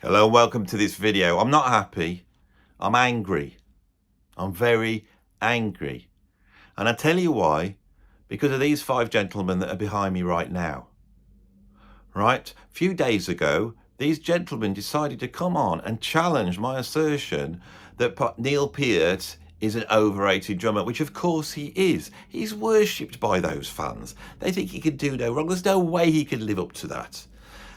Hello, welcome to this video. I'm not happy. I'm angry. I'm very angry. And I tell you why. Because of these 5 gentlemen that are behind me right now. Right? A few days ago, these gentlemen decided to come on and challenge my assertion that Neil Peart is an overrated drummer, which of course he is. He's worshipped by those fans. They think he can do no wrong. There's no way he can live up to that.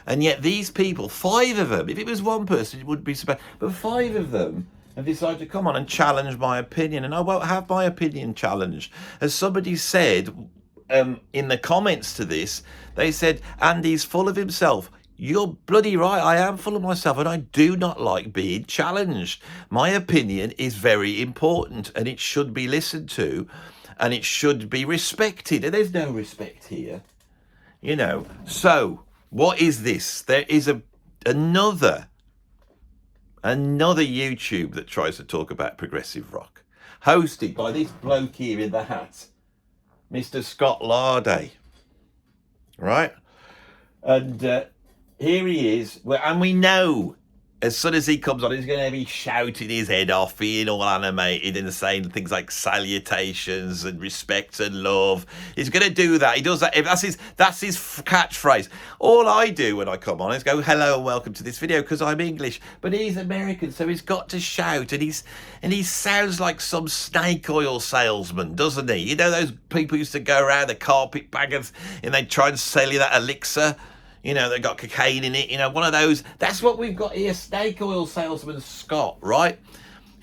And yet these people, 5 of them, if it was one person, it wouldn't be so bad. But 5 of them have decided to come on and challenge my opinion. And I won't have my opinion challenged. As somebody said in the comments to this, they said, Andy's full of himself. You're bloody right, I am full of myself, and I do not like being challenged. My opinion is very important, and it should be listened to, and it should be respected. And there's no respect here, you know. So what is this? There is another YouTube that tries to talk about progressive rock, hosted by this bloke here in the hat, Mr. Scott Larday, right? And here he is, and we know as soon as he comes on, he's going to be shouting his head off, being all animated and saying things like salutations and respect and love. He's going to do that. He does that. That's his catchphrase. All I do when I come on is go, hello and welcome to this video, because I'm English. But he's American, so he's got to shout, and he sounds like some snake oil salesman, doesn't he? You know those people used to go around, the carpet baggers, and they try and sell you that elixir. You know, they got cocaine in it, you know, one of those. That's what we've got here, snake oil salesman Scott, right?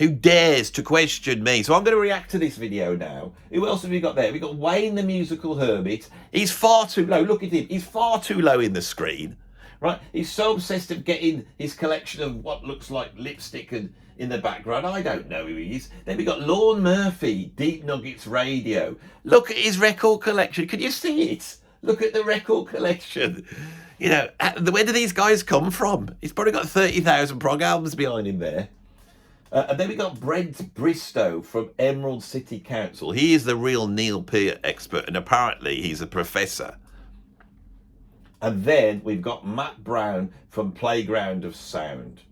Who dares to question me. So I'm going to react to this video now. Who else have we got there? We've got Wayne the Musical Hermit. He's far too low. Look at him. He's far too low in the screen, right? He's so obsessed with getting his collection of what looks like lipstick and in the background. I don't know who he is. Then we got Lorne Murphy, Deep Nuggets Radio. Look at his record collection. Can you see it? Look at the record collection. You know, where do these guys come from? He's probably got 30,000 prog albums behind him there. And then we got Brent Bristow from Emerald City Council. He is the real Neil Peart expert, and apparently he's a professor. And then we've got Matt Brown from Playground of Sound.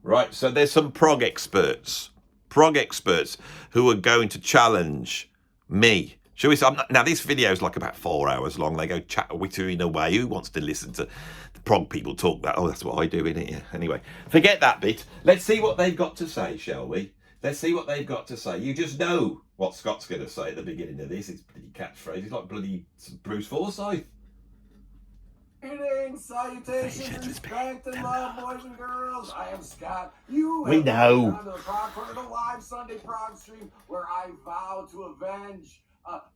Right, so there's some prog experts who are going to challenge me. Shall we say, now this video is like about 4 hours long. They go wittering away. Who wants to listen to the prog people talk that? Oh, that's what I do, innit? Yeah. Anyway, forget that bit. Let's see what they've got to say, shall we? Let's see what they've got to say. You just know what Scott's going to say at the beginning of this. It's bloody catchphrase. It's like bloody Bruce Forsyth. Greetings, salutations, respect and love, boys and girls. I am Scott. We know. On to the Prog Corner, the live Sunday Prog stream, where I vow to avenge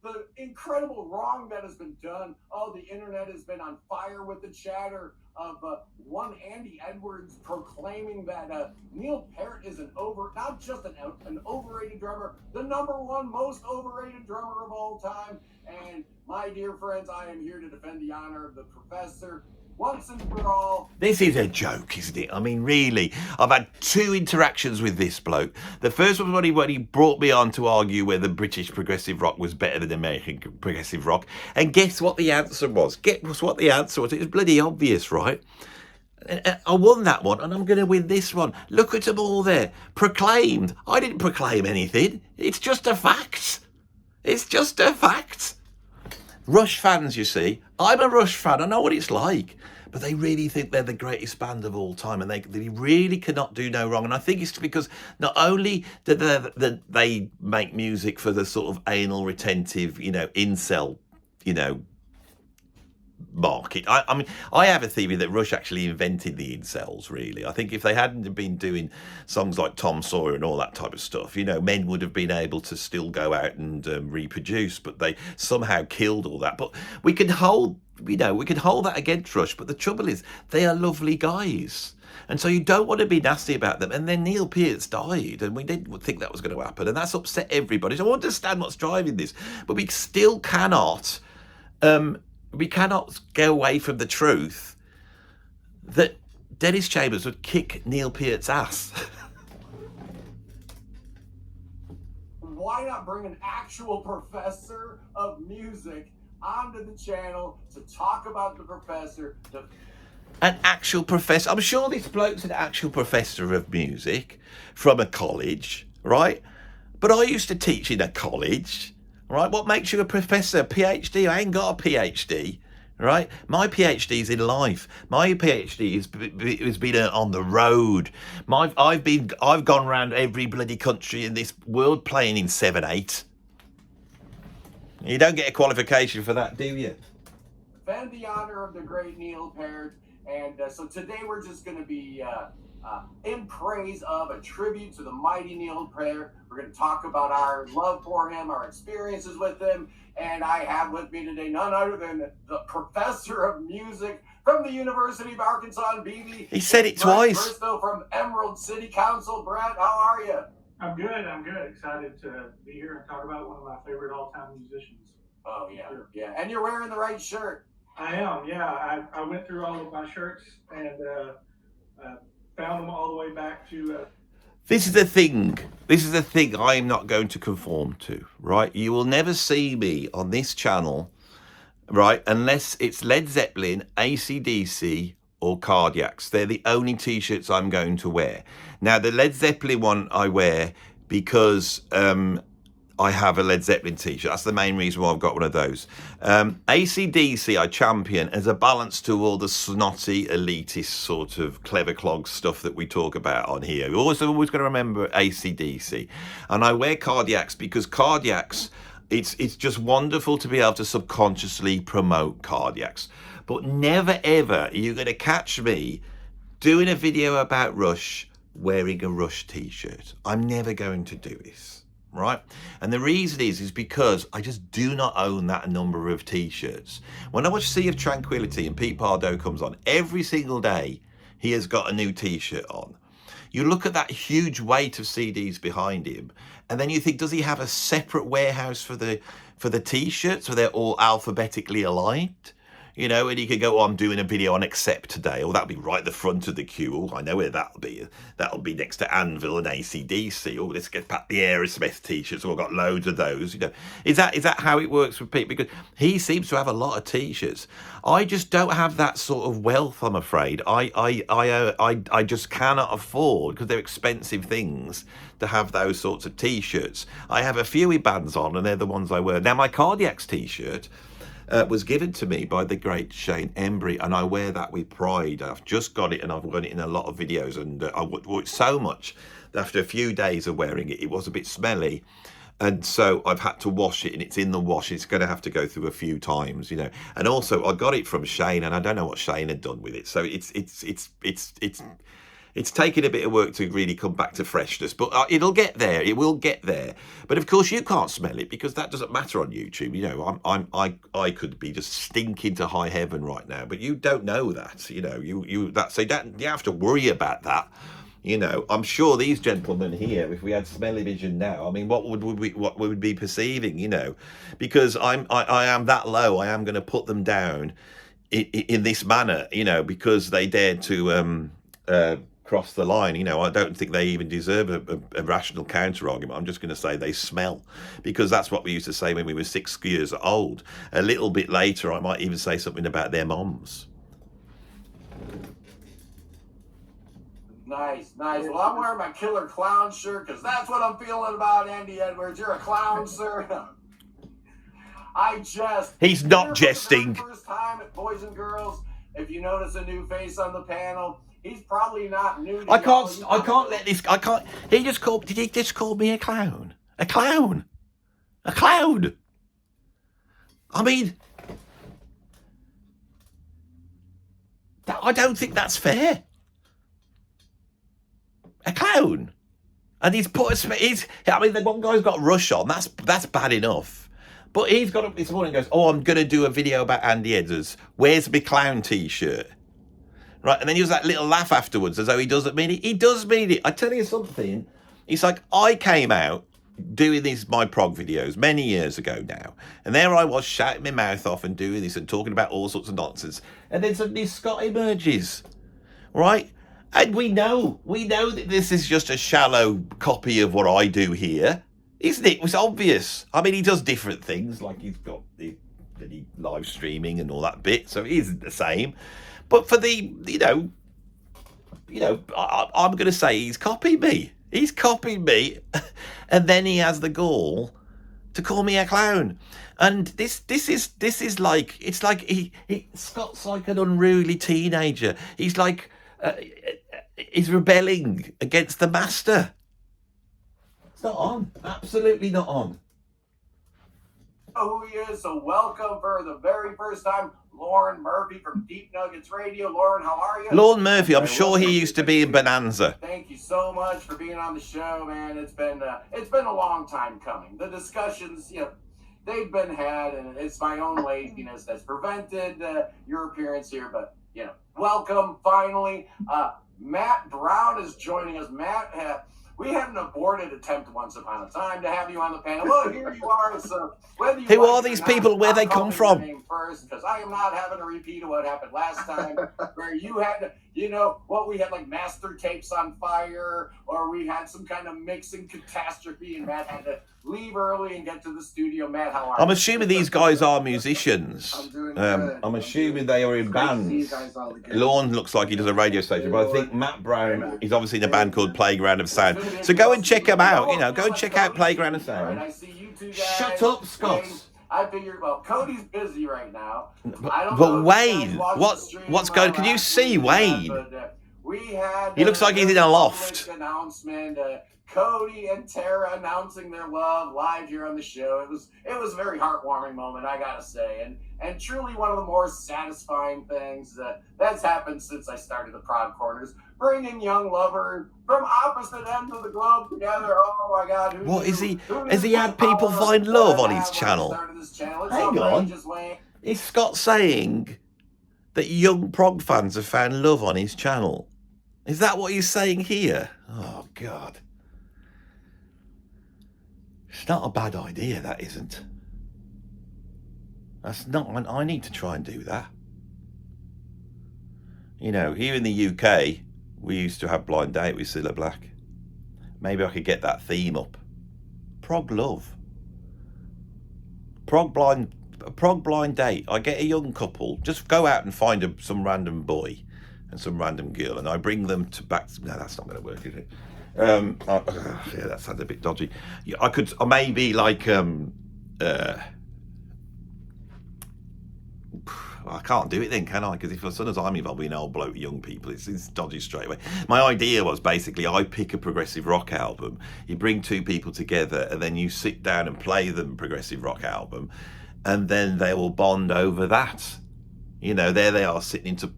the incredible wrong that has been done. Oh, the internet has been on fire with the chatter of one Andy Edwards proclaiming that Neil Peart is not just an overrated drummer, the #1 most overrated drummer of all time. And my dear friends, I am here to defend the honor of the professor once and for all. This is a joke, isn't it? I mean, really, I've had 2 interactions with this bloke. The first one was when he brought me on to argue whether British progressive rock was better than American progressive rock. And guess what the answer was? Guess what the answer was? It was bloody obvious, right? I won that one, and I'm going to win this one. Look at them all there. Proclaimed. I didn't proclaim anything. It's just a fact. It's just a fact. Rush fans, you see. I'm a Rush fan. I know what it's like. But they really think they're the greatest band of all time, and they really cannot do no wrong. And I think it's because not only do they make music for the sort of anal retentive, you know, incel, you know, market. I mean, I have a theory that Rush actually invented the incels, really. I think if they hadn't been doing songs like Tom Sawyer and all that type of stuff, you know, men would have been able to still go out and reproduce, but they somehow killed all that. But we can hold, you know, we can hold that against Rush, but the trouble is they are lovely guys. And so you don't want to be nasty about them. And then Neil Peart's died, and we didn't think that was going to happen, and that's upset everybody. So I understand what's driving this, but we still cannot go away from the truth that Dennis Chambers would kick Neil Peart's ass. Why not bring an actual professor of music onto the channel to talk about the professor? an actual professor. I'm sure this bloke's an actual professor of music from a college, right? But I used to teach in a college, right? What makes you a professor? PhD? I ain't got a PhD, right? My PhD's in life. My PhD has been on the road. I've gone around every bloody country in this world playing in 7/8. You don't get a qualification for that, do you? Defend the honor of the great Neil Peart. And so today we're just going to be in praise of a tribute to the mighty Neil Peart. We're going to talk about our love for him, our experiences with him. And I have with me today none other than the professor of music from the University of Arkansas in BB. He said it Brett twice. Bristow from Emerald City Council. Brett, how are you? I'm good. Excited to be here and talk about one of my favorite all-time musicians. Oh, yeah. Yeah. And you're wearing the right shirt. I am, yeah. I went through all of my shirts and found them all the way back to... This is the thing. This is the thing I'm not going to conform to, right? You will never see me on this channel, right, unless it's Led Zeppelin, AC/DC, or Cardiacs. They're the only T-shirts I'm going to wear. Now, the Led Zeppelin one I wear because I have a Led Zeppelin T-shirt. That's the main reason why I've got one of those. AC/DC I champion as a balance to all the snotty, elitist sort of clever clog stuff that we talk about on here. We're always got to remember AC/DC. And I wear Cardiacs because Cardiacs, it's just wonderful to be able to subconsciously promote Cardiacs. But never ever are you going to catch me doing a video about Rush wearing a Rush T-shirt. I'm never going to do this. Right? And the reason is because I just do not own that number of T-shirts. When I watch Sea of Tranquility and Pete Pardo comes on, every single day he has got a new T-shirt on. You look at that huge weight of CDs behind him, and then you think, does he have a separate warehouse for the T-shirts, so they're all alphabetically aligned? You know, and you could go, oh, I'm doing a video on Accept today. Oh, that'll be right at the front of the queue. Oh, I know where that'll be. That'll be next to Anvil and AC/DC. Oh, let's get back the Aerosmith T-shirts. Oh, I've got loads of those. You know, is that how it works with Pete? Because he seems to have a lot of T-shirts. I just don't have that sort of wealth, I'm afraid. I just cannot afford, because they're expensive things, to have those sorts of T-shirts. I have a few bands on, and they're the ones I wear. Now, my Cardiacs T-shirt was given to me by the great Shane Embry, and I wear that with pride. I've just got it, and I've got it in a lot of videos, and I wore it so much that after a few days of wearing it, it was a bit smelly, and so I've had to wash it, and it's in the wash. It's going to have to go through a few times, you know. And also, I got it from Shane, and I don't know what Shane had done with it, so it's taken a bit of work to really come back to freshness, but it'll get there. It will get there. But of course, you can't smell it because that doesn't matter on YouTube. You know, I could be just stinking to high heaven right now, but you don't know that. You know, you don't have to worry about that. You know, I'm sure these gentlemen here, if we had smell-o-vision now, I mean, what would we be perceiving? You know, because I am that low. I am going to put them down in this manner. You know, because they dared to cross the line. You know, I don't think they even deserve a rational counter argument. I'm just going to say they smell, because that's what we used to say when we were 6 years old. A little bit later, I might even say something about their moms. Nice. Well, I'm wearing my Killer Clown shirt because that's what I'm feeling about Andy Edwards. You're a clown, sir. He's not jesting. First time at Boys and Girls. If you notice a new face on the panel, he's probably not new to I can't let this. I can't. Did he just call me a clown? A clown? A clown? I mean, I don't think that's fair. A clown, and he's put. I mean, the one guy's got Rush on. That's bad enough. But he's got up this morning and goes, oh, I'm going to do a video about Andy Edwards. Where's my clown T-shirt? Right, and then he was that little laugh afterwards as though he doesn't mean it. He does mean it. I tell you something. It's like, I came out doing these my prog videos many years ago now, and there I was shouting my mouth off and doing this and talking about all sorts of nonsense, and then suddenly Scott emerges, right? And we know that this is just a shallow copy of what I do here, isn't it? It was obvious. I mean, he does different things, like he's got the live streaming and all that bit, so it isn't the same. But for the, I'm going to say he's copied me. He's copied me, and then he has the gall to call me a clown. And this is like, it's like Scott's like an unruly teenager. He's like he's rebelling against the master. It's not on. Absolutely not on. Who he is, so welcome for the very first time, Lauren Murphy from Deep Nuggets Radio. Lauren, how are you? Lauren Murphy, I'm sure he used to be in Bonanza. Thank you so much for being on the show, man. It's been a long time coming. The discussions, they've been had, and it's my own laziness that's prevented your appearance here. But welcome finally. Matt Brown is joining us. Matt, we had an aborted attempt once upon a time to have you on the panel. Well, here you are. So whether you who are these people? Where they come from? Name first, because I am not having a repeat of what happened last time, where you had to, what we had, like master tapes on fire, or we had some kind of mixing catastrophe, and Matt had to leave early and get to the studio. Matt, how are you? I'm assuming these guys are musicians. I'm doing good. I'm assuming they are in bands. Lorne looks like he does a radio station, but I think Matt Brown is obviously in a band called Playground of Sound. So go and check them out. Go and check out Playground of Sound. Shut up, Scott. I figured, well, Cody's busy right now. But Wayne, what's going? Can you see Wayne? He looks like he's in a loft. Announcement. Cody and Tara announcing their love live here on the show. It was a very heartwarming moment, I gotta say, and truly one of the more satisfying things that's happened since I started the Prog Corners, bringing young lovers from opposite ends of the globe together. Oh my God! What is he? Has he had people find love on his channel? Hang on. Is Scott saying that young prog fans have found love on his channel? Is that what he's saying here? Oh God. It's not a bad idea, that isn't. That's not, I need to try and do that. Here in the UK, we used to have Blind Date with Cilla Black. Maybe I could get that theme up. Prog love. Prog blind date. I get a young couple, just go out and find some random boy and some random girl, and I bring them back. No, that's not going to work, is it? Yeah, that sounds a bit dodgy. Yeah, I could maybe like I can't do it then, can I? Because if as soon as I'm involved with an old bloke, young people, it's dodgy straight away. My idea was basically I pick a progressive rock album, you bring two people together, and then you sit down and play them progressive rock album, and then they will bond over that. There they are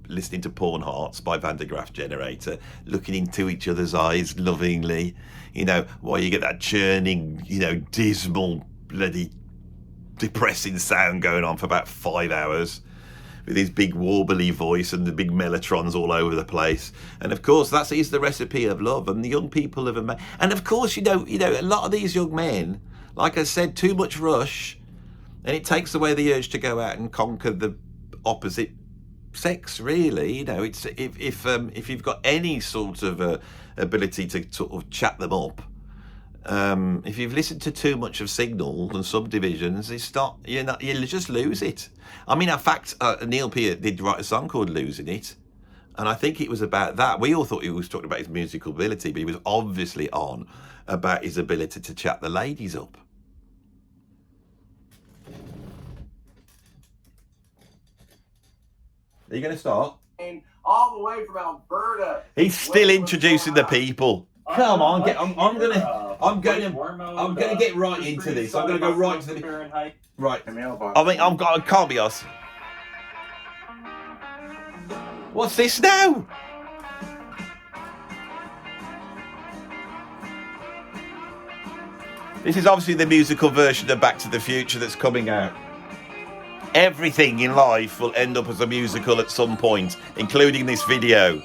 listening to Porn Hearts by Van der Graaf Generator, looking into each other's eyes lovingly, while you get that churning, dismal, bloody depressing sound going on for about 5 hours with his big warbly voice and the big mellotrons all over the place. And of course, that is the recipe of love. And the young people have and of course, a lot of these young men, like I said, too much rush, and it takes away the urge to go out and conquer the opposite sex, really. It's if you've got any sort of ability to sort of chat them up, if you've listened to too much of Signal and Subdivisions, you'll just lose it. I mean, in fact, Neil Peart did write a song called Losing It, and I think it was about that. We all thought he was talking about his musical ability, but he was obviously on about his ability to chat the ladies up. Are you going to start? All the way from Alberta. He's still introducing the people. Come on, I'm gonna get right into this. I'm gonna go right to the right. I mean, I can't be us. What's this now? This is obviously the musical version of Back to the Future that's coming out. Everything in life will end up as a musical at some point, including this video.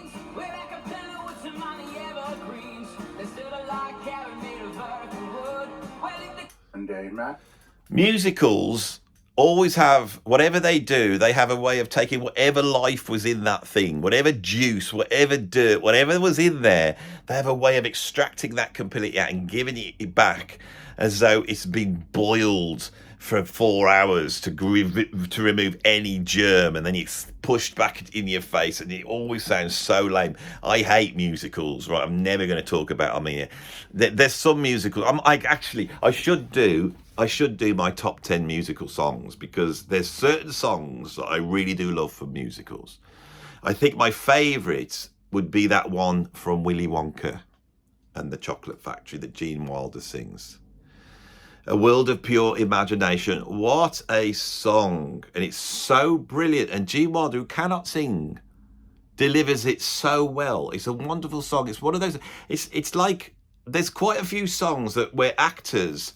Musicals always have, whatever they do, they have a way of taking whatever life was in that thing, whatever juice, whatever dirt, whatever was in there, they have a way of extracting that completely out and giving it back as though it's been boiled for 4 hours to remove any germ, and then it's pushed back in your face, and it always sounds so lame. I hate musicals, right? I'm never going to talk about them here. There's some musicals. I should do my top 10 musical songs, because there's certain songs that I really do love from musicals. I think my favourite would be that one from Willy Wonka and the Chocolate Factory that Gene Wilder sings. A World of Pure Imagination. What a song. And it's so brilliant. And Gene Wilder, who cannot sing, delivers it so well. It's a wonderful song. It's one of those, it's like, there's quite a few songs where actors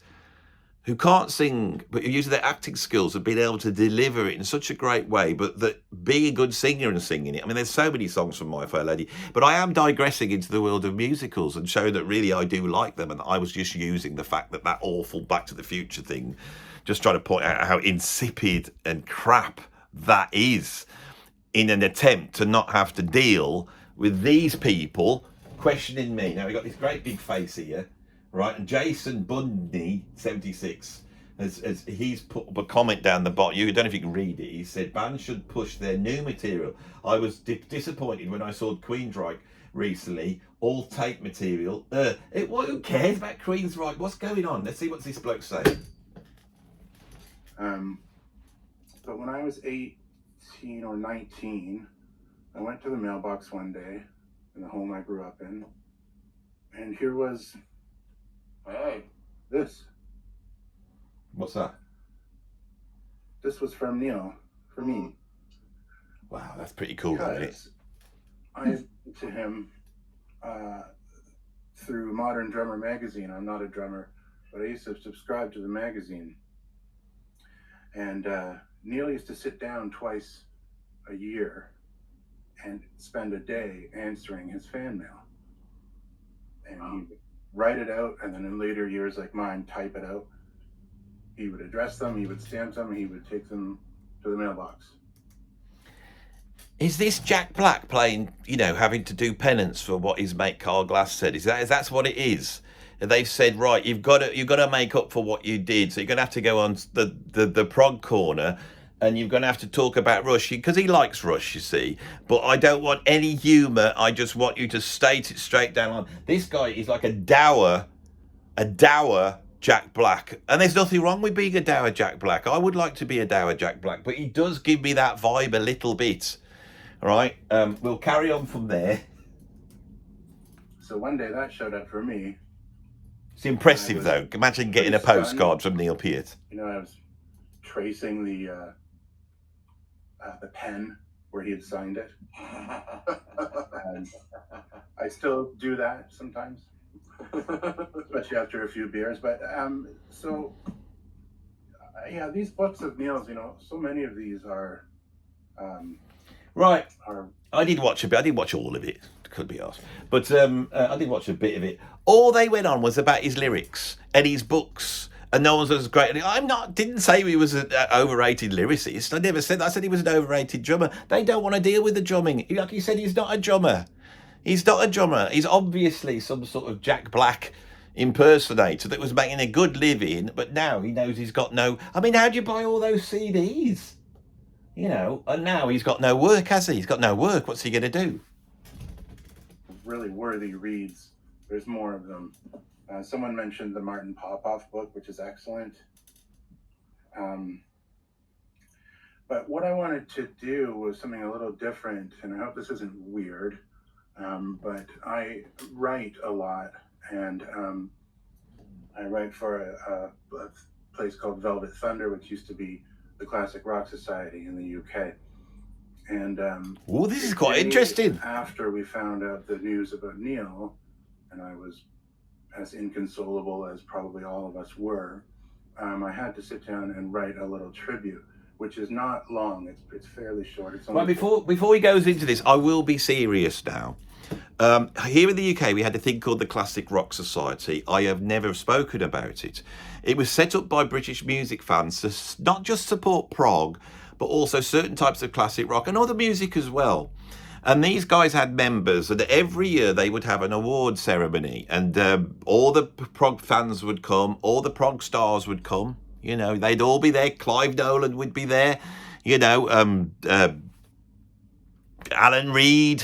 who can't sing, but who use their acting skills have been able to deliver it in such a great way, but that being a good singer and singing it. I mean, there's so many songs from My Fair Lady, but I am digressing into the world of musicals and showing that really I do like them. And I was just using the fact that awful Back to the Future thing, just trying to point out how insipid and crap that is, in an attempt to not have to deal with these people questioning me. Now, we've got this great big face here, right? And Jason Bundy, 76, he's put a comment down the bottom. I don't know if you can read it. He said, bands should push their new material. I was disappointed when I saw Queensryche recently, all tape material. Who cares about Queensryche? What's going on? Let's see what this bloke saying. But when I was 18 or 19, I went to the mailbox one day in the home I grew up in, and here was, Hey, this. What's that? This was from Neil, for me. Wow, that's pretty cool, isn't it? I to him through Modern Drummer magazine. I'm not a drummer, but I used to subscribe to the magazine. And Neil used to sit down twice a year and spend a day answering his fan mail. And he would write it out, and then in later years like mine, type it out. He would address them, he would stamp them, he would take them to the mailbox. Is this Jack Black playing, having to do penance for what his mate Carl Glass said? That's what it is? And they've said, right, you've got to make up for what you did. So you're going to have to go on the prog corner, and you're going to have to talk about Rush, because he likes Rush, you see. But I don't want any humour. I just want you to state it straight down on. This guy is like a dour Jack Black. And there's nothing wrong with being a dour Jack Black. I would like to be a dour Jack Black, but he does give me that vibe a little bit. All right, we'll carry on from there. So one day that showed up for me. It's impressive, though. Imagine getting a postcard from Neil Peart. I was tracing the pen where he had signed it. And I still do that sometimes, especially after a few beers. But these books of Neil's, so many of these are right. I did watch a bit. I didn't watch all of it. Could be asked, but I did watch a bit of it. All they went on was about his lyrics and his books, and no one's as great. Didn't say he was an overrated lyricist. I never said that. I said he was an overrated drummer. They don't want to deal with the drumming. Like you said, he's not a drummer. He's not a drummer. He's obviously some sort of Jack Black impersonator that was making a good living, but now he knows he's got no. I mean, how do you buy all those CDs? And now he's got no work, has he? He's got no work. What's he going to do? Really worthy reads. There's more of them. Someone mentioned the Martin Popoff book, which is excellent. But what I wanted to do was something a little different, and I hope this isn't weird, but I write a lot, and I write for a place called Velvet Thunder, which used to be the Classic Rock Society in the UK. And this is quite interesting. After we found out the news about Neil, and I was as inconsolable as probably all of us were, I had to sit down and write a little tribute. which is not long. It's fairly short. It's Well, only before he goes into this, I will be serious now. Here in the UK, we had a thing called the Classic Rock Society. I have never spoken about it. It was set up by British music fans to not just support prog, but also certain types of classic rock and other music as well. And these guys had members, and every year they would have an award ceremony, and all the prog fans would come, all the prog stars would come. You know, they'd all be there. Clive Nolan would be there. You know, Alan Reed,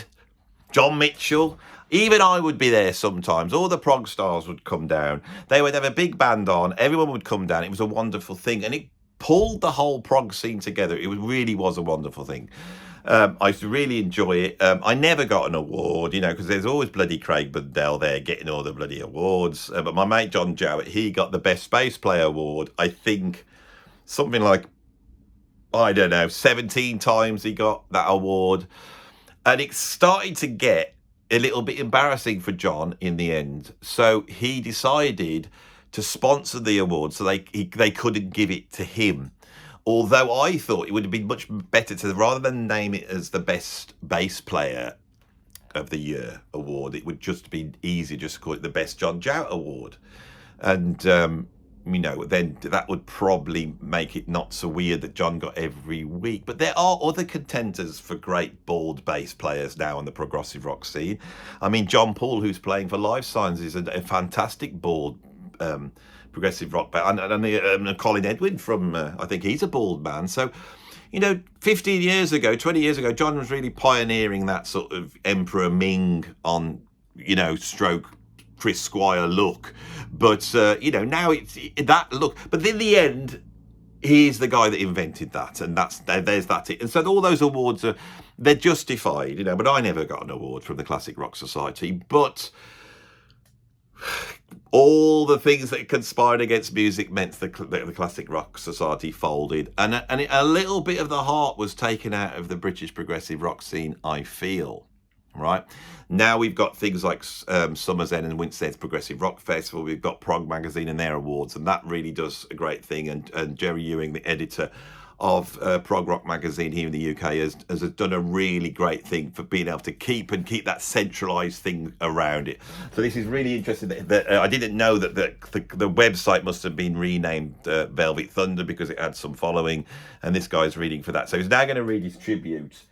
John Mitchell, even I would be there sometimes. All the prog stars would come down. They would have a big band on. Everyone would come down. It was a wonderful thing. And it pulled the whole prog scene together. It really was a wonderful thing. I used to really enjoy it. I never got an award, you know, because there's always bloody Craig Bundell there getting all the bloody awards. But my mate John Jowett, he got the Best Bass Player award. I think something like, I don't know, 17 times he got that award. And it started to get a little bit embarrassing for John in the end. So he decided to sponsor the award so they couldn't give it to him. Although I thought it would have been much better to, rather than name it as the Best Bass Player of the Year award, it would just be easy just to call it the Best John Jowett Award. And, you know, then that would probably make it not so weird that John got every week. But there are other contenders for great bald bass players now on the progressive rock scene. I mean, John Paul, who's playing for Life Signs, is a fantastic bald progressive rock band. And Colin Edwin from, I think he's a bald man. So, you know, 15 years ago, 20 years ago, John was really pioneering that sort of Emperor Ming on, you know, stroke Chris Squire look. But, you know, now it's that look. But in the end, he's the guy that invented that. And there's that. And so all those awards they're justified, you know. But I never got an award from the Classic Rock Society. But all the things that conspired against music meant the Classic Rock Society folded. And a little bit of the heart was taken out of the British progressive rock scene, I feel. Right now we've got things like Summer's End and Winstead's Progressive Rock Festival. We've got Prog magazine and their awards, and that really does a great thing. And Jerry Ewing, the editor of Prog Rock magazine here in the UK, has done a really great thing for being able to keep that centralised thing around it. So this is really interesting. That I didn't know that the website must have been renamed Velvet Thunder because it had some following, and this guy's reading for that. So he's now going to read his tribute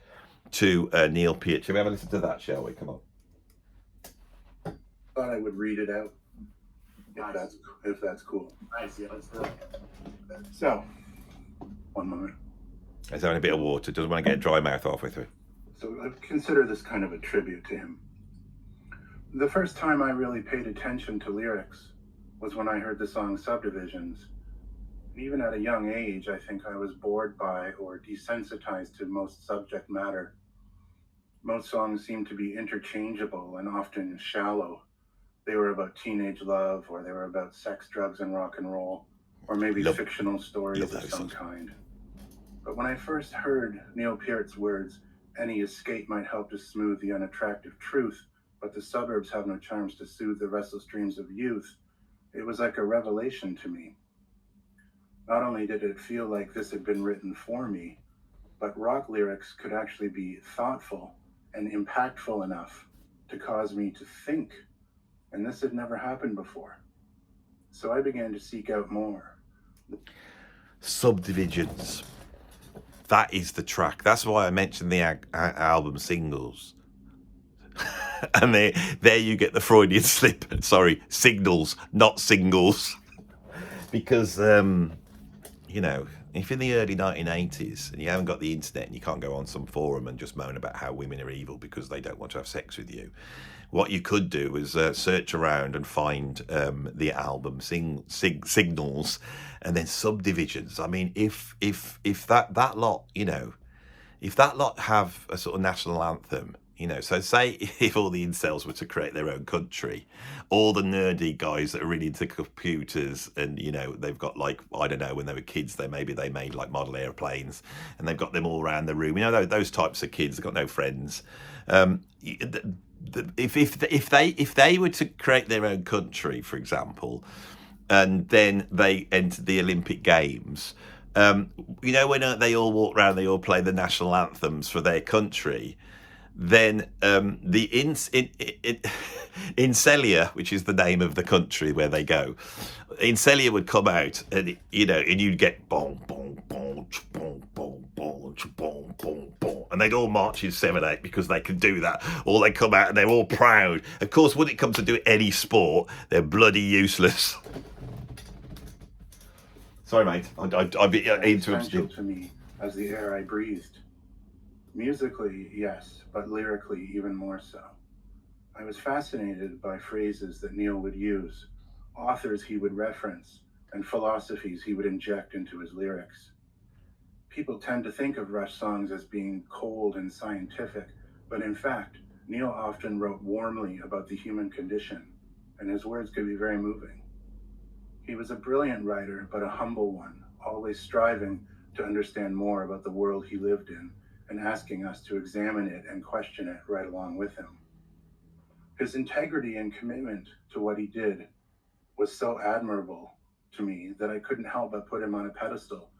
to Neil Peart. Shall we have a listen to that, shall we? Come on. Thought I would read it out, Nice. if that's cool. Nice, yeah, let's do it. So, one moment. He's having a bit of water. Doesn't want to get a dry mouth halfway through. So I consider this kind of a tribute to him. The first time I really paid attention to lyrics was when I heard the song Subdivisions. And even at a young age, I think I was bored by or desensitized to most subject matter. Most songs seemed to be interchangeable and often shallow. They were about teenage love, or they were about sex, drugs, and rock and roll, or maybe fictional stories of some kind. But when I first heard Neil Peart's words, any escape might help to smooth the unattractive truth, but the suburbs have no charms to soothe the restless dreams of youth, it was like a revelation to me. Not only did it feel like this had been written for me, but rock lyrics could actually be thoughtful and impactful enough to cause me to think. And this had never happened before. So I began to seek out more. Subdivisions. That is the track. That's why I mentioned the album singles. And there you get the Freudian slip. Sorry, signals, not singles. Because, you know, if in the early 1980s and you haven't got the internet and you can't go on some forum and just moan about how women are evil because they don't want to have sex with you, what you could do is search around and find the album signals and then Subdivisions. I mean, if that lot, you know, if that lot have a sort of national anthem, you know, so say if all the incels were to create their own country, all the nerdy guys that are really into computers and, you know, they've got like, I don't know, when they were kids, they made like model airplanes and they've got them all around the room. You know, those types of kids, they've got no friends. If they were to create their own country, for example, and then they entered the Olympic Games, You know, when they all walk around, they all play the national anthems for their country. Then the Incelia, which is the name of the country where they go, Incelia would come out, and and you'd get boom, boom, boom, boom, boom, boom, boom, boom, boom, and they'd all march in 7/8 because they can do that. Or they come out and they're all proud. Of course, when it comes to do any sport, they're bloody useless. Sorry, mate. I've been interrupted you. To me as the air I breathed. Musically, yes, but lyrically, even more so. I was fascinated by phrases that Neil would use, authors he would reference, and philosophies he would inject into his lyrics. People tend to think of Rush songs as being cold and scientific, but in fact, Neil often wrote warmly about the human condition, and his words could be very moving. He was a brilliant writer, but a humble one, always striving to understand more about the world he lived in, and asking us to examine it and question it right along with him. His integrity and commitment to what he did was so admirable to me that I couldn't help but put him on a pedestal,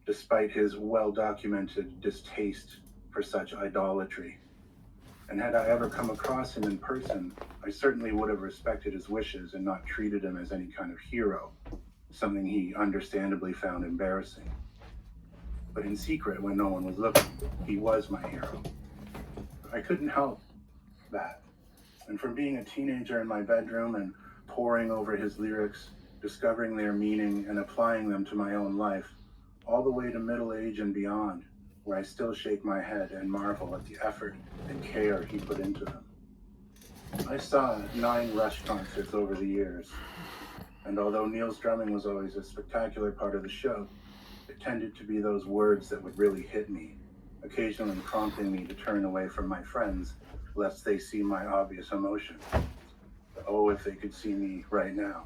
despite his well-documented distaste for such idolatry. And had I ever come across him in person, I certainly would have respected his wishes and not treated him as any kind of hero, something he understandably found embarrassing. But in secret, when no one was looking, he was my hero. I couldn't help that. And from being a teenager in my bedroom and poring over his lyrics, discovering their meaning and applying them to my own life, all the way to middle age and beyond, where I still shake my head and marvel at the effort and care he put into them. I saw 9 Rush concerts over the years, and although Neil's drumming was always a spectacular part of the show, it tended to be those words that would really hit me, occasionally prompting me to turn away from my friends, lest they see my obvious emotion. Oh, if they could see me right now.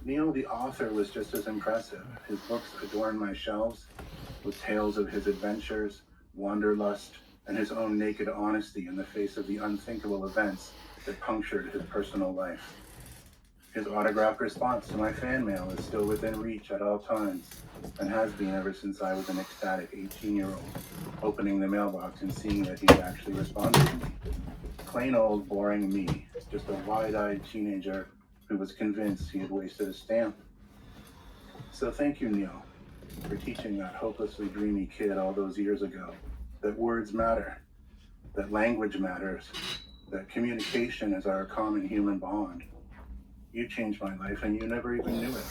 Neil, the author, was just as impressive. His books adorn my shelves with tales of his adventures, wanderlust, and his own naked honesty in the face of the unthinkable events that punctured his personal life. His autographed response to my fan mail is still within reach at all times, and has been ever since I was an ecstatic 18-year-old, opening the mailbox and seeing that he had actually responded to me. Plain old boring me, just a wide-eyed teenager who was convinced he had wasted a stamp. So thank you, Neil, for teaching that hopelessly dreamy kid all those years ago that words matter, that language matters, that communication is our common human bond. You changed my life and you never even knew it.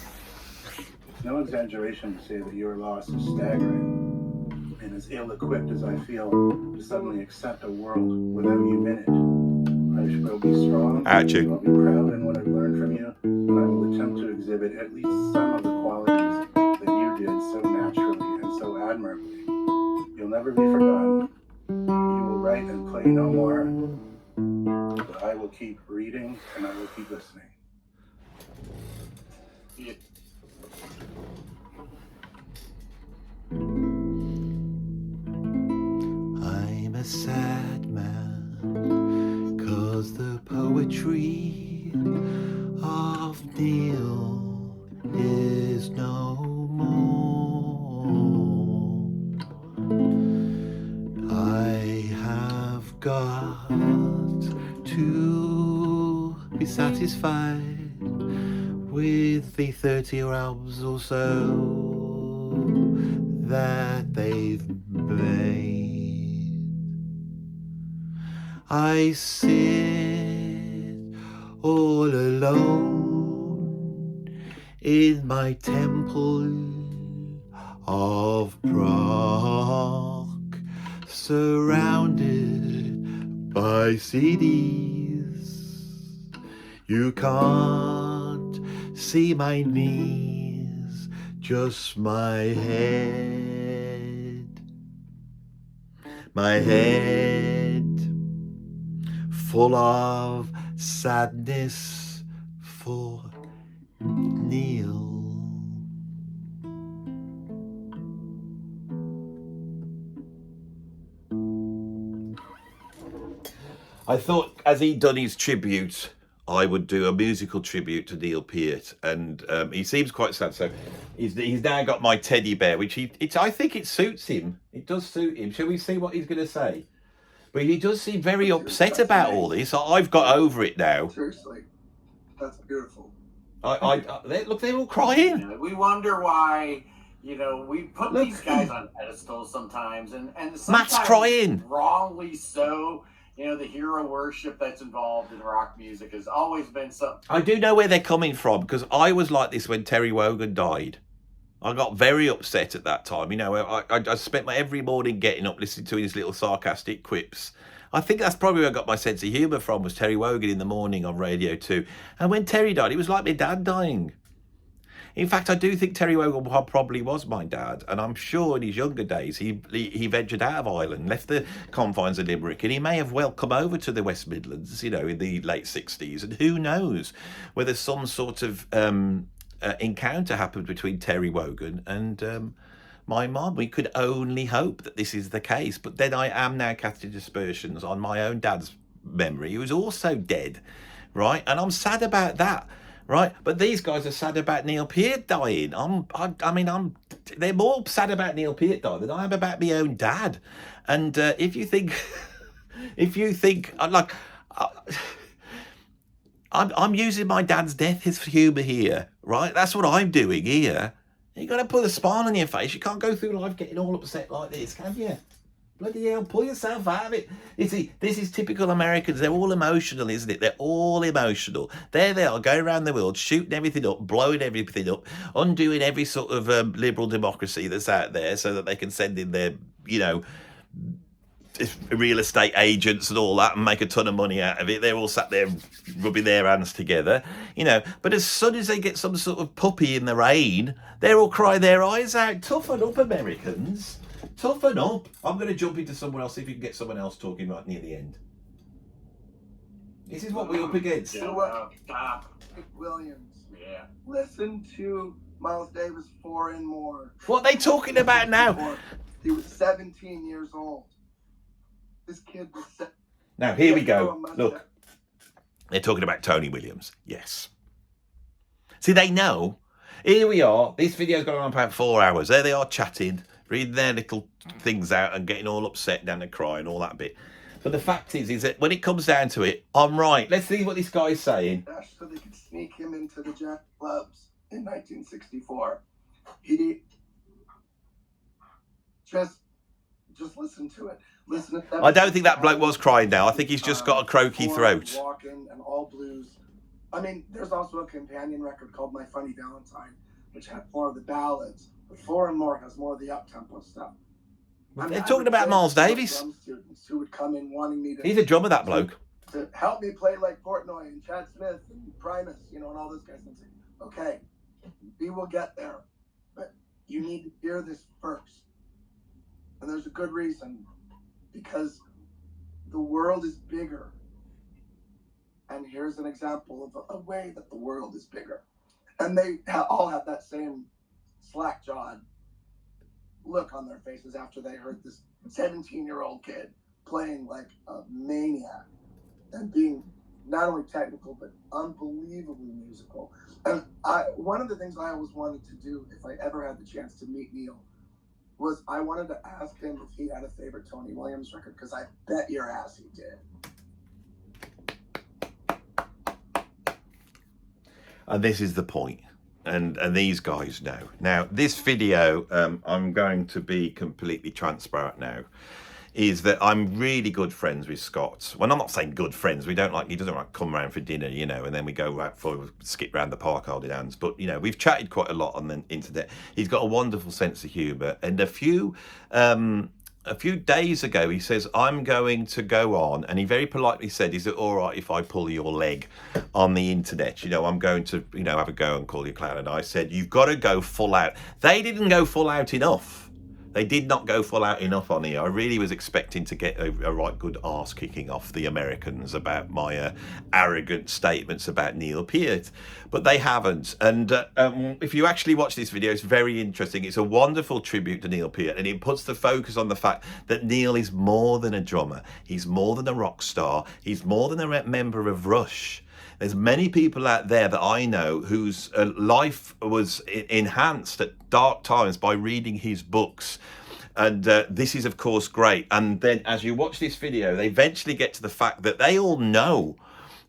It's no exaggeration to say that your loss is staggering, and as ill-equipped as I feel to suddenly accept a world without you in it, I will be strong, I'll be proud in what I've learned from you, and I will attempt to exhibit at least some of the qualities that you did so naturally and so admirably. You'll never be forgotten. You will write and play no more, but I will keep reading and I will keep listening. Yeah. I'm a sad man, 'cause the poetry of Neil is no more. I have got to be satisfied with the 30 albums or so that they've made. I sit all alone in my temple of Prog, surrounded by CDs. You can't see my knees, just my head. My head full of sadness for Neil. I thought, as he'd done his tribute I would do a musical tribute to Neil Peart, and he seems quite sad. So he's now got my teddy bear, which I think it suits him. It does suit him. Shall we see what he's going to say? But he does seem very upset about all this. I've got over it now. Seriously, that's beautiful. Look, they're all crying. You know, we wonder why, you know, we put these guys on pedestals sometimes, and sometimes Matt's crying. Wrongly so. You know, the hero worship that's involved in rock music has always been something. I do know where they're coming from, because I was like this when Terry Wogan died. I got very upset at that time. You know, I spent my every morning getting up listening to his little sarcastic quips. I think that's probably where I got my sense of humour from, was Terry Wogan in the morning on Radio 2. And when Terry died, it was like my dad dying. In fact, I do think Terry Wogan probably was my dad, and I'm sure in his younger days he ventured out of Ireland, left the confines of Limerick, and he may have well come over to the West Midlands, you know, in the late 60s. And who knows whether some sort of encounter happened between Terry Wogan and my mum. We could only hope that this is the case. But then I am now casting aspersions on my own dad's memory, who was also dead, right? And I'm sad about that. Right, but these guys are sad about Neil Peart dying. They're more sad about Neil Peart dying than I am about my own dad. And if you think, I'm using my dad's death as humour here, right? That's what I'm doing here. You got to put a smile on your face. You can't go through life getting all upset like this, can you? Bloody hell, pull yourself out of it. You see, this is typical Americans. They're all emotional, isn't it? They're all emotional. There they are, going around the world, shooting everything up, blowing everything up, undoing every sort of liberal democracy that's out there so that they can send in their, you know, real estate agents and all that and make a ton of money out of it. They're all sat there rubbing their hands together, you know. But as soon as they get some sort of puppy in the rain, they're all crying their eyes out. Toughen up, Americans. Toughen up. I'm going to jump into someone else, see if you can get someone else talking right near the end. This is what we're up against. Williams. Yeah. Listen to Miles Davis 4 and More. What are they talking about now? He was 17 years old. This kid was Now, here we go. Look. They're talking about Tony Williams. Yes. See, they know. Here we are. This video's gone on about 4 hours. There they are chatting, reading their little things out and getting all upset down and crying, all that bit. But the fact is that when it comes down to it, I'm right. Let's see what this guy's saying. So they could sneak him into the jazz clubs in 1964. He just listen to it. Listen to that. I don't think that bloke was crying now. I think he's just got a croaky throat. Walking and all blues. I mean, there's also a companion record called My Funny Valentine, which had more of the ballads. But 4 and More has more of the up-tempo stuff. They're talking about Miles Davis. Drum students who would come in wanting me to. He's a drummer, that bloke. To help me play like Portnoy and Chad Smith and Primus, you know, and all those guys. And say, okay, we will get there, but you need to hear this first. And there's a good reason, because the world is bigger. And here's an example of a way that the world is bigger. And they all have that same slack-jawed look on their faces after they heard this 17-year-old kid playing like a maniac and being not only technical but unbelievably musical. And one of the things I always wanted to do if I ever had the chance to meet Neil was I wanted to ask him if he had a favorite Tony Williams record, because I bet your ass he did. And this is the point. And these guys know. Now, this video, I'm going to be completely transparent now, is that I'm really good friends with Scott. Well, I'm not saying good friends. He doesn't like come around for dinner, you know, and then we go out for skip round the park holding hands. But, you know, we've chatted quite a lot on the internet. He's got a wonderful sense of humour. And a few days ago, he says, I'm going to go on, and he very politely said, is it all right if I pull your leg on the internet? You know, I'm going to, you know, have a go and call you clown. And I said, you've got to go full out. They didn't go full out enough. They did not go full out enough on here. I really was expecting to get a right good arse kicking off the Americans about my arrogant statements about Neil Peart, but they haven't. And if you actually watch this video, it's very interesting. It's a wonderful tribute to Neil Peart, and it puts the focus on the fact that Neil is more than a drummer. He's more than a rock star. He's more than a member of Rush. There's many people out there that I know whose life was enhanced at dark times by reading his books. And this is, of course, great. And then as you watch this video, they eventually get to the fact that they all know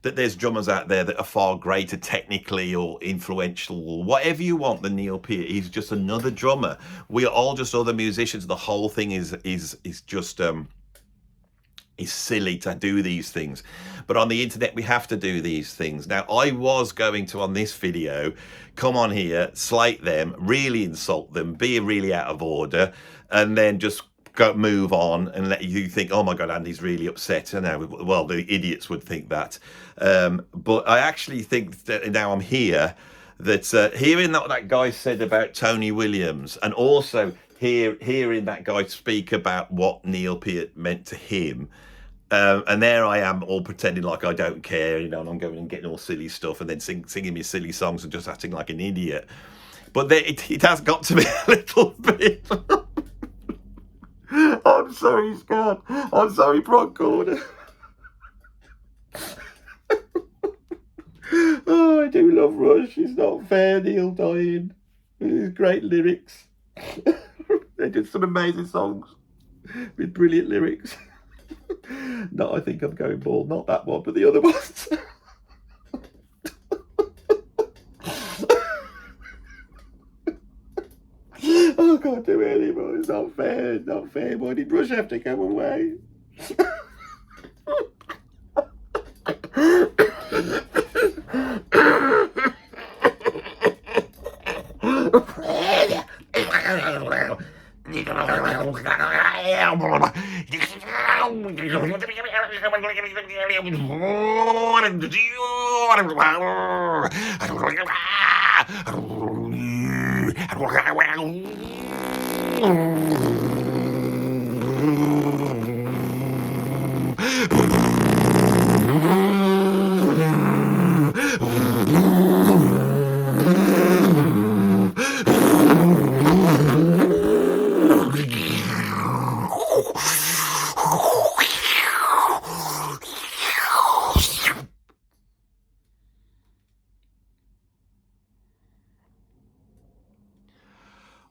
that there's drummers out there that are far greater technically or influential or whatever you want than Neil Peart. He's just another drummer. We are all just other musicians. The whole thing is just is silly to do these things. But on the internet, we have to do these things. Now, I was going to, on this video, come on here, slate them, really insult them, be really out of order, and then just move on and let you think, oh my God, Andy's really upset. I know, well, the idiots would think that. But I actually think that now I'm here, that hearing that guy said about Tony Williams, and also hearing that guy speak about what Neil Peart meant to him, and there I am all pretending like I don't care, you know, and I'm going and getting all silly stuff and then singing me silly songs and just acting like an idiot. But it has got to be a little bit. I'm sorry, Scott. I'm sorry, Prog Corner. Oh, I do love Rush. It's not fair, Neil dying. Great lyrics. They did some amazing songs with brilliant lyrics. No, I think I'm going bald. Not that one, but the other ones. Oh, I can't do it anymore. It's not fair. It's not fair. Why did Rush have to go away?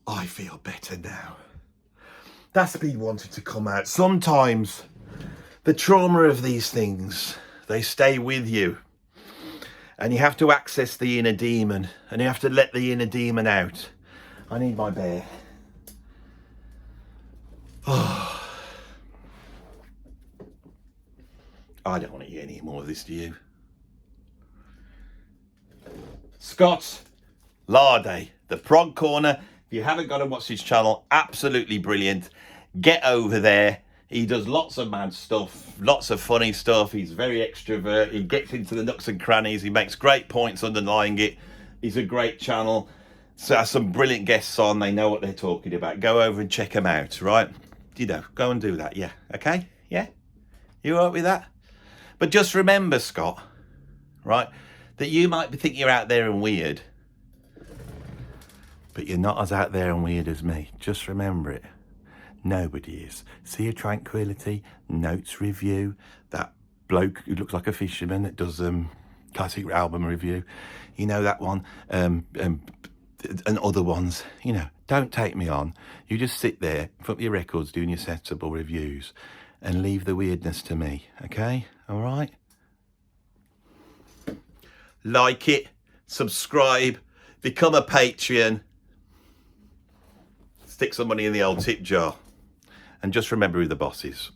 I feel better now. That's been wanting to come out. Sometimes the trauma of these things, they stay with you. And you have to access the inner demon. And you have to let the inner demon out. I need my bear. Oh. I don't want to hear any more of this, do you? Scott Larday, the Prog Corner. If you haven't got to watch his channel, absolutely brilliant. Get over there. He does lots of mad stuff, lots of funny stuff. He's very extrovert. He gets into the nooks and crannies. He makes great points underlying it. He's a great channel. So has some brilliant guests on. They know what they're talking about. Go over and check them out, right? You know, go and do that. Yeah. Okay? Yeah? You all right with that? But just remember, Scott, right, that you might think you're out there and weird, but you're not as out there and weird as me. Just remember it. Nobody is. Sea of Tranquility, Notes review, that bloke who looks like a fisherman that does classic album review. You know that one, and other ones. You know, don't take me on. You just sit there, put your records, doing your sensible reviews, and leave the weirdness to me, okay? All right? Like it, subscribe, become a Patreon, stick some money in the old tip jar, and just remember who the boss is.